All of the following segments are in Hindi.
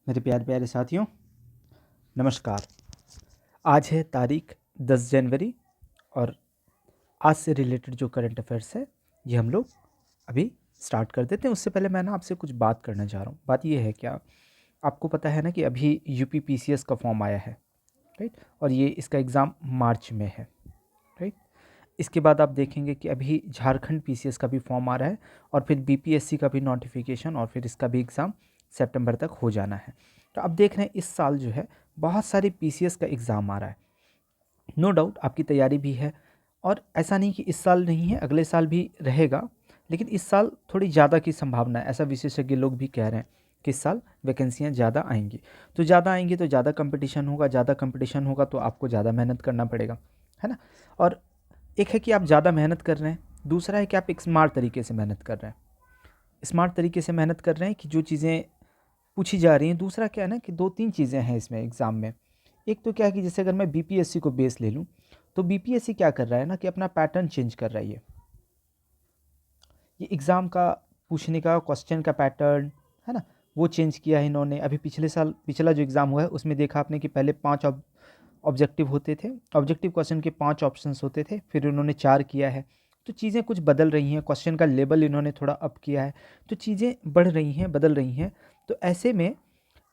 मेरे प्यारे प्यारे साथियों, नमस्कार। आज है तारीख 10 जनवरी और आज से रिलेटेड जो करंट अफेयर्स है ये हम लोग अभी स्टार्ट कर देते हैं। उससे पहले मैं आपसे कुछ बात करना चाह रहा हूँ। बात ये है, क्या आपको पता है ना कि अभी यूपी पीसीएस का फॉर्म आया है, राइट? और ये इसका एग्ज़ाम मार्च में है, राइट? इसके बाद आप देखेंगे कि अभी झारखंड पीसीएस का भी फॉर्म आ रहा है और फिर बीपीएससी का भी नोटिफिकेशन और फिर इसका भी एग्ज़ाम सितंबर तक हो जाना है। तो अब देख रहे हैं इस साल जो है बहुत सारी पीसीएस का एग्ज़ाम आ रहा है। नो डाउट आपकी तैयारी भी है और ऐसा नहीं कि इस साल नहीं है, अगले साल भी रहेगा, लेकिन इस साल थोड़ी ज़्यादा की संभावना है। ऐसा विशेषज्ञ लोग भी कह रहे हैं कि इस साल वैकेंसियाँ ज़्यादा आएंगी। तो ज़्यादा आएंगी तो ज़्यादा कंपटीशन होगा, ज़्यादा कंपटीशन होगा तो आपको ज़्यादा मेहनत करना पड़ेगा, है ना? और एक है कि आप ज़्यादा मेहनत कर रहे हैं, दूसरा है कि आप एक स्मार्ट तरीके से मेहनत कर रहे हैं। स्मार्ट तरीके से मेहनत कर रहे हैं कि जो चीज़ें पूछी जा रही हैं। दूसरा क्या है ना कि 2-3 चीज़ें हैं इसमें एग्ज़ाम में। एक तो क्या है कि जैसे अगर मैं बीपीएससी को बेस ले लूँ, तो बीपीएससी क्या कर रहा है ना कि अपना पैटर्न चेंज कर रहा है। ये एग्ज़ाम का पूछने का क्वेश्चन का पैटर्न है ना, वो चेंज किया है इन्होंने। अभी पिछले साल पिछला जो एग्ज़ाम हुआ है उसमें देखा आपने कि पहले 5 ऑब्जेक्टिव होते थे, ऑब्जेक्टिव क्वेश्चन के 5 ऑप्शंस होते थे, फिर उन्होंने 4 किया है। तो चीज़ें कुछ बदल रही हैं, क्वेश्चन का लेवल इन्होंने थोड़ा अप किया है, तो चीज़ें बढ़ रही हैं, बदल रही हैं। तो ऐसे में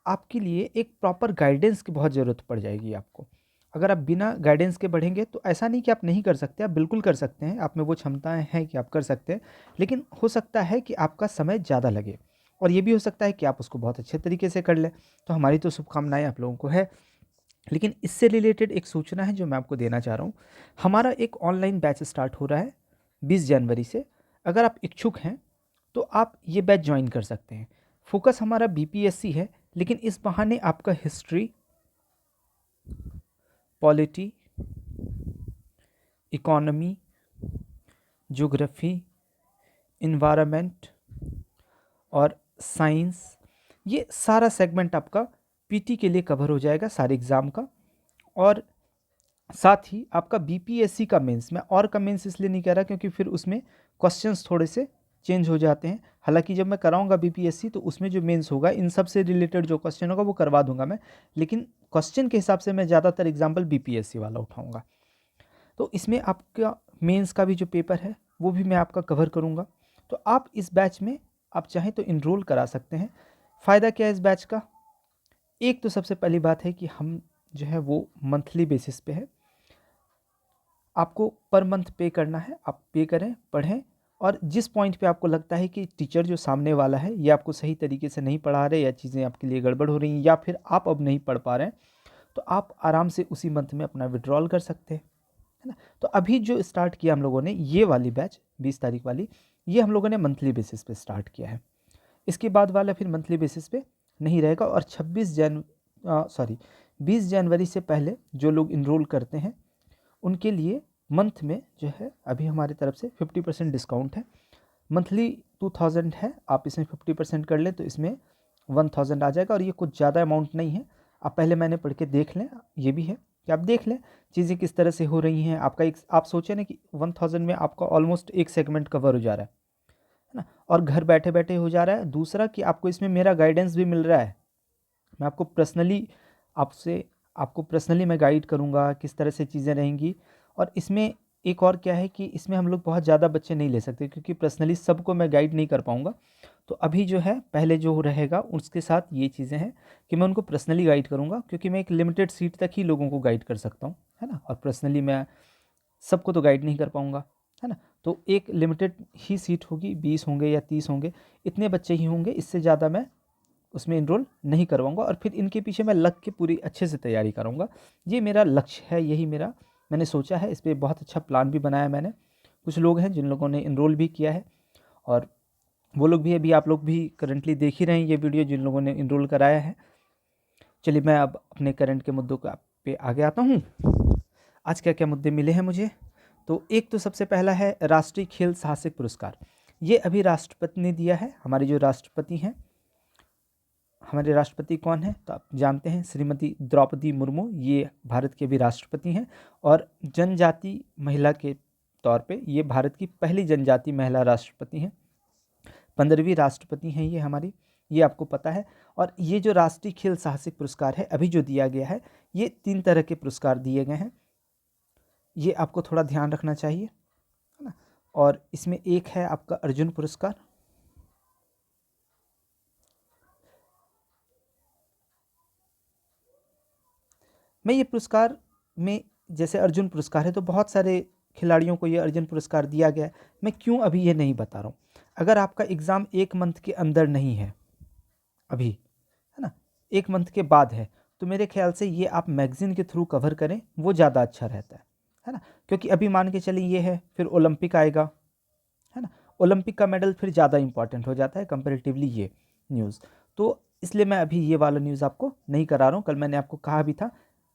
आपके लिए एक प्रॉपर गाइडेंस की बहुत ज़रूरत पड़ जाएगी आपको। अगर आप बिना गाइडेंस के बढ़ेंगे तो ऐसा नहीं कि आप नहीं कर सकते, आप बिल्कुल कर सकते हैं, आप में वो क्षमताएँ हैं कि आप कर सकते हैं, लेकिन हो सकता है कि आपका समय ज़्यादा लगे और ये भी हो सकता है कि आप उसको बहुत अच्छे तरीके से कर लें। तो हमारी तो शुभकामनाएँ आप लोगों को है। लेकिन इससे रिलेटेड एक सूचना है जो मैं आपको देना चाह रहा हूँ। हमारा एक ऑनलाइन बैच स्टार्ट हो रहा है 20 जनवरी से। अगर आप इच्छुक हैं तो आप ये बैच ज्वाइन कर सकते हैं। फोकस हमारा बीपीएससी है, लेकिन इस बहाने आपका history, polity, economy, geography, environment और साइंस, ये सारा सेगमेंट आपका पीटी के लिए कवर हो जाएगा सारे एग्ज़ाम का। और साथ ही आपका बीपीएससी का मेंस, मैं और का मेंस इसलिए नहीं कह रहा क्योंकि फिर उसमें क्वेश्चंस थोड़े से चेंज हो जाते हैं। हालांकि जब मैं कराऊंगा बीपीएससी तो उसमें जो मेंस होगा इन सब से रिलेटेड जो क्वेश्चन होगा वो करवा दूंगा मैं, लेकिन क्वेश्चन के हिसाब से मैं ज़्यादातर एग्जाम्पल बीपीएससी वाला उठाऊंगा। तो इसमें आपका मेंस का भी जो पेपर है वो भी मैं आपका कवर करूंगा। तो आप इस बैच में आप चाहें तो इनरोल करा सकते हैं। फ़ायदा क्या है इस बैच का? एक तो सबसे पहली बात है कि हम जो है वो मंथली बेसिस पे है, आपको पर मंथ पे करना है, आप पे करें, पढ़ें। और जिस पॉइंट पे आपको लगता है कि टीचर जो सामने वाला है ये आपको सही तरीके से नहीं पढ़ा रहे या चीज़ें आपके लिए गड़बड़ हो रही हैं या फिर आप अब नहीं पढ़ पा रहे हैं, तो आप आराम से उसी मंथ में अपना विड्रॉल कर सकते हैं, है ना? तो अभी जो स्टार्ट किया हम लोगों ने ये वाली बैच 20 तारीख वाली, ये हम लोगों ने मंथली बेसिस पे स्टार्ट किया है। इसके बाद वाला फिर मंथली बेसिस पे नहीं रहेगा। और 20 जनवरी से पहले जो लोग इनरोल करते हैं उनके लिए मंथ में जो है अभी हमारी तरफ से 50% डिस्काउंट है। मंथली 2000 है, आप इसमें 50% कर लें तो इसमें 1000 आ जाएगा। और ये कुछ ज़्यादा अमाउंट नहीं है, आप पहले मैंने पढ़ के देख लें। ये भी है कि आप देख लें चीज़ें किस तरह से हो रही हैं। आपका एक आप सोचें ना कि 1000 में आपका ऑलमोस्ट एक सेगमेंट कवर हो जा रहा है ना, और घर बैठे बैठे हो जा रहा है। दूसरा कि आपको इसमें मेरा गाइडेंस भी मिल रहा है। मैं आपको पर्सनली आपसे आपको पर्सनली मैं गाइड करूँगा किस तरह से चीज़ें रहेंगी। और इसमें एक और क्या है कि इसमें हम लोग बहुत ज़्यादा बच्चे नहीं ले सकते क्योंकि पर्सनली सबको मैं गाइड नहीं कर पाऊँगा। तो अभी जो है पहले जो रहेगा उसके साथ ये चीज़ें हैं कि मैं उनको पर्सनली गाइड करूँगा, क्योंकि मैं एक लिमिटेड सीट तक ही लोगों को गाइड कर सकता हूँ, है ना? और पर्सनली मैं सबको तो गाइड नहीं कर पाऊँगा, है ना? तो एक लिमिटेड ही सीट होगी, 20 होंगे या 30 होंगे, इतने बच्चे ही होंगे, इससे ज़्यादा मैं उसमें इनरोल नहीं करवाऊँगा। और फिर इनके पीछे मैं लग के पूरी अच्छे से तैयारी करूँगा। ये मेरा लक्ष्य है, यही मेरा मैंने सोचा है। इस पे बहुत अच्छा प्लान भी बनाया मैंने। कुछ लोग हैं जिन लोगों ने इनरोल भी किया है और वो लोग भी अभी आप लोग भी करंटली देख ही रहे हैं ये वीडियो जिन लोगों ने इनरोल कराया है। चलिए मैं अब अपने करंट के मुद्दों का पे आगे आता हूँ। आज क्या क्या मुद्दे मिले हैं मुझे? तो एक तो सबसे पहला है राष्ट्रीय खेल साहसिक पुरस्कार। ये अभी राष्ट्रपति ने दिया है। हमारे जो राष्ट्रपति हैं, हमारे राष्ट्रपति कौन है तो आप जानते हैं, श्रीमती द्रौपदी मुर्मू, ये भारत के भी राष्ट्रपति हैं। और जनजाति महिला के तौर पे ये भारत की पहली जनजाति महिला राष्ट्रपति हैं, 15वीं राष्ट्रपति हैं ये हमारी। ये आपको पता है। और ये जो राष्ट्रीय खेल साहसिक पुरस्कार है अभी जो दिया गया है, ये 3 तरह के पुरस्कार दिए गए हैं, ये आपको थोड़ा ध्यान रखना चाहिए, है ना। और इसमें एक है आपका अर्जुन पुरस्कार, मैं ये पुरस्कार में, जैसे अर्जुन पुरस्कार है तो बहुत सारे खिलाड़ियों को ये अर्जुन पुरस्कार दिया गया है, मैं क्यों अभी ये नहीं बता रहा हूँ। अगर आपका एग्ज़ाम 1 मंथ के अंदर नहीं है अभी, है ना, 1 मंथ के बाद है, तो मेरे ख्याल से ये आप मैगज़ीन के थ्रू कवर करें, वो ज़्यादा अच्छा रहता है ना। क्योंकि अभी मान के चलिए ये है, फिर ओलंपिक आएगा, है ना, ओलंपिक का मेडल फिर ज़्यादा इंपॉर्टेंट हो जाता है कंपैरेटिवली ये न्यूज़। तो इसलिए मैं अभी ये वाला न्यूज़ आपको नहीं करा रहा हूँ। कल मैंने आपको कहा भी था,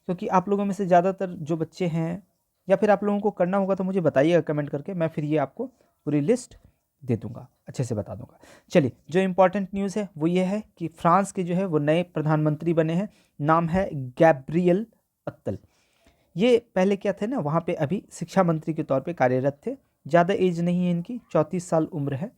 क्योंकि आप लोगों में से ज़्यादातर जो बच्चे हैं, या फिर आप लोगों को करना होगा तो मुझे बताइएगा कमेंट करके, मैं फिर ये आपको पूरी लिस्ट दे दूंगा, अच्छे से बता दूंगा। चलिए, जो इम्पोर्टेंट न्यूज़ है वो ये है कि फ्रांस के जो है वो नए प्रधानमंत्री बने हैं, नाम है गैब्रियल अत्तल। ये पहले क्या थे ना, वहाँ पे अभी शिक्षा मंत्री के तौर पे कार्यरत थे, ज़्यादा एज नहीं है इनकी, 34 साल उम्र है।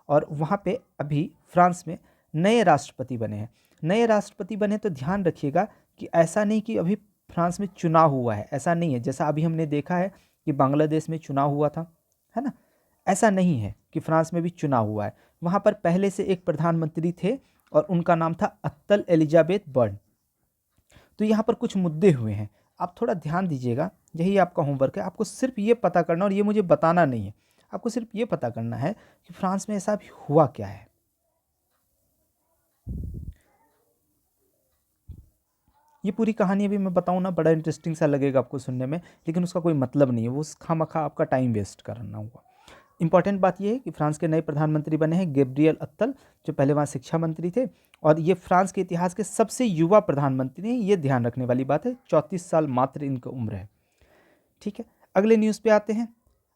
और वहाँ पे अभी फ्रांस में नए राष्ट्रपति बने हैं। नए राष्ट्रपति बने तो ध्यान रखिएगा कि ऐसा नहीं कि अभी फ्रांस में चुनाव हुआ है, ऐसा नहीं है जैसा अभी हमने देखा है कि बांग्लादेश में चुनाव हुआ था, है ना। ऐसा नहीं है कि फ्रांस में भी चुनाव हुआ है, वहाँ पर पहले से एक प्रधानमंत्री थे और उनका नाम था अत्तल एलिजाबेथ बर्न। तो यहाँ पर कुछ मुद्दे हुए हैं, आप थोड़ा ध्यान दीजिएगा, यही आपका होमवर्क है। आपको सिर्फ ये पता करना, और ये मुझे बताना नहीं है, आपको सिर्फ ये पता करना है कि फ्रांस में ऐसा भी हुआ क्या है। ये पूरी कहानी अभी मैं बताऊँ ना, बड़ा इंटरेस्टिंग सा लगेगा आपको सुनने में, लेकिन उसका कोई मतलब नहीं है, वो खामखा आपका टाइम वेस्ट करना हुआ। इंपॉर्टेंट बात यह है कि फ्रांस के नए प्रधानमंत्री बने हैं गैब्रियल अत्तल, जो पहले वहाँ शिक्षा मंत्री थे, और ये फ्रांस के इतिहास के सबसे युवा प्रधानमंत्री हैं, ये ध्यान रखने वाली बात है। 34 साल मात्र इनकी उम्र है, ठीक है। अगले न्यूज़ पे आते हैं।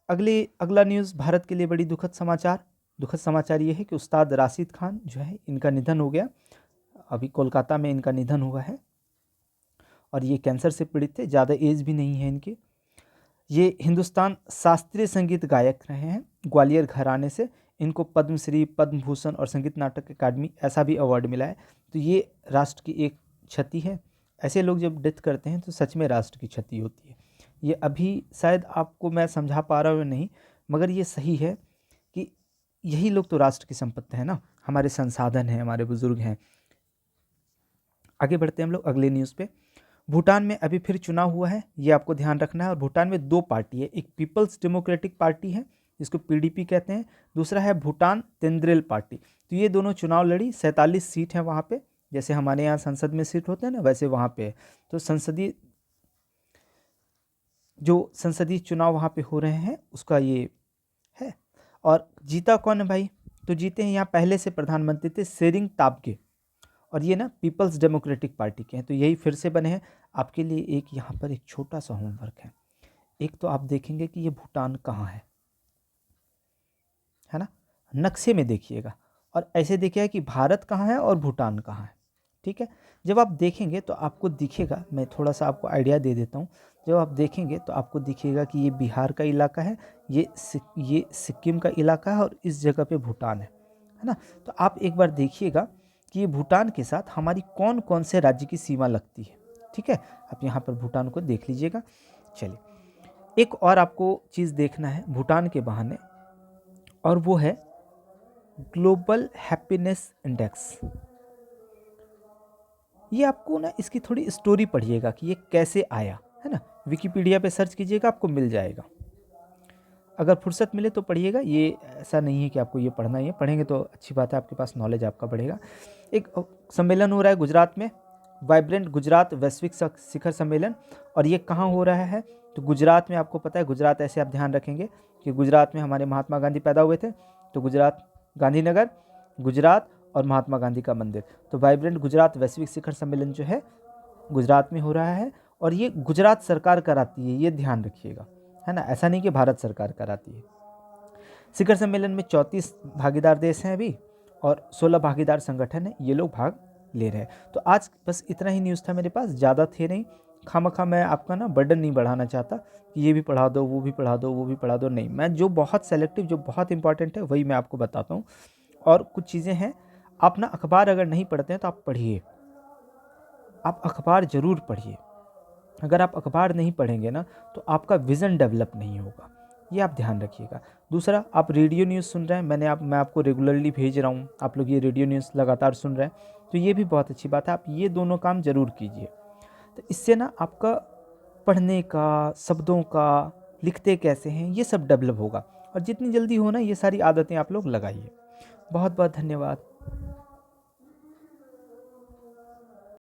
अगला न्यूज़ भारत के लिए बड़ी दुखद समाचार। दुखद समाचार ये है कि उस्ताद राशिद खान जो है, इनका निधन हो गया, अभी कोलकाता में इनका निधन हुआ है, और ये कैंसर से पीड़ित थे, ज़्यादा एज भी नहीं है इनकी। ये हिंदुस्तान शास्त्रीय संगीत गायक रहे हैं, ग्वालियर घराने से। इनको पद्मश्री, पद्म भूषण और संगीत नाटक अकादमी ऐसा भी अवार्ड मिला है। तो ये राष्ट्र की एक क्षति है। ऐसे लोग जब डेथ करते हैं तो सच में राष्ट्र की क्षति होती है। ये अभी शायद आपको मैं समझा पा रहा हूँ नहीं, मगर ये सही है कि यही लोग तो राष्ट्र की संपत्ति है ना, हमारे संसाधन हैं, हमारे बुजुर्ग हैं। आगे बढ़ते हैं हम लोग अगले न्यूज़ पे। भूटान में अभी फिर चुनाव हुआ है, ये आपको ध्यान रखना है। और भूटान में 2 पार्टी है, एक पीपल्स डेमोक्रेटिक पार्टी है जिसको पीडीपी कहते हैं, दूसरा है भूटान तेंद्रेल पार्टी। तो ये दोनों चुनाव लड़ी, 47 सीट हैं वहाँ पे, जैसे हमारे यहाँ संसद में सीट होते हैं ना, वैसे वहाँ पे। तो संसदीय चुनाव वहाँ पे हो रहे हैं, उसका ये है। और जीता कौन है भाई? तो जीते हैं यहाँ पहले से प्रधानमंत्री थे सेरिंग ताबगे, और ये ना पीपल्स डेमोक्रेटिक पार्टी के हैं, तो यही फिर से बने हैं। आपके लिए एक यहाँ पर एक छोटा सा होमवर्क है। एक तो आप देखेंगे कि ये भूटान कहाँ है ना, नक्शे में देखिएगा, और ऐसे देखिएगा कि भारत कहाँ है और भूटान कहाँ है, ठीक है। जब आप देखेंगे तो आपको दिखेगा, मैं थोड़ा सा आपको आइडिया दे देता हूँ। जब आप देखेंगे तो आपको दिखेगा कि ये बिहार का इलाका है, ये सिक्किम का इलाका है, और इस जगह पे भूटान है ना। तो आप एक बार देखिएगा कि ये भूटान के साथ हमारी कौन कौन से राज्य की सीमा लगती है, ठीक है। आप यहाँ पर भूटान को देख लीजिएगा। चलिए, एक और आपको चीज़ देखना है भूटान के बहाने, और वो है ग्लोबल हैप्पीनेस इंडेक्स। ये आपको ना इसकी थोड़ी स्टोरी पढ़िएगा कि ये कैसे आया, है ना। विकिपीडिया पे सर्च कीजिएगा, आपको मिल जाएगा। अगर फुर्सत मिले तो पढ़िएगा, ये ऐसा नहीं है कि आपको ये पढ़ना ही है, पढ़ेंगे तो अच्छी बात है, आपके पास नॉलेज आपका बढ़ेगा। एक सम्मेलन हो रहा है गुजरात में, वाइब्रेंट गुजरात वैश्विक शिखर सम्मेलन, और ये कहाँ हो रहा है? तो गुजरात में। आपको पता है गुजरात, ऐसे आप ध्यान रखेंगे कि गुजरात में हमारे महात्मा गांधी पैदा हुए थे, तो गुजरात, गांधीनगर, गुजरात और महात्मा गांधी का मंदिर। तो वाइब्रेंट गुजरात वैश्विक शिखर सम्मेलन जो है गुजरात में हो रहा है, और ये गुजरात सरकार कराती है, ये ध्यान रखिएगा, है ना। ऐसा नहीं कि भारत सरकार कराती है। शिखर सम्मेलन में 34 भागीदार देश हैं अभी, और 16 भागीदार संगठन हैं, ये लोग भाग ले रहे हैं। तो आज बस इतना ही न्यूज़ था मेरे पास, ज़्यादा थे नहीं। खामखा मैं आपका ना बर्डन नहीं बढ़ाना चाहता कि ये भी पढ़ा दो, वो भी पढ़ा दो, वो भी पढ़ा दो, नहीं। मैं जो बहुत सेलेक्टिव, जो बहुत इंपॉर्टेंट है वही मैं आपको बताता हूँ। और कुछ चीज़ें हैं आप ना अखबार अगर नहीं पढ़ते हैं तो आप पढ़िए, आप अखबार ज़रूर पढ़िए। अगर आप अखबार नहीं पढ़ेंगे ना तो आपका विज़न डेवलप नहीं होगा, ये आप ध्यान रखिएगा। दूसरा, आप रेडियो न्यूज़ सुन रहे हैं, मैं आपको रेगुलरली भेज रहा हूँ, आप लोग ये रेडियो न्यूज़ लगातार सुन रहे हैं, तो ये भी बहुत अच्छी बात है। आप ये दोनों काम ज़रूर कीजिए। तो इससे ना आपका पढ़ने का, शब्दों का, लिखते कैसे हैं, ये सब डेवलप होगा। और जितनी जल्दी हो ना ये सारी आदतें आप लोग लगाइए। बहुत बहुत धन्यवाद।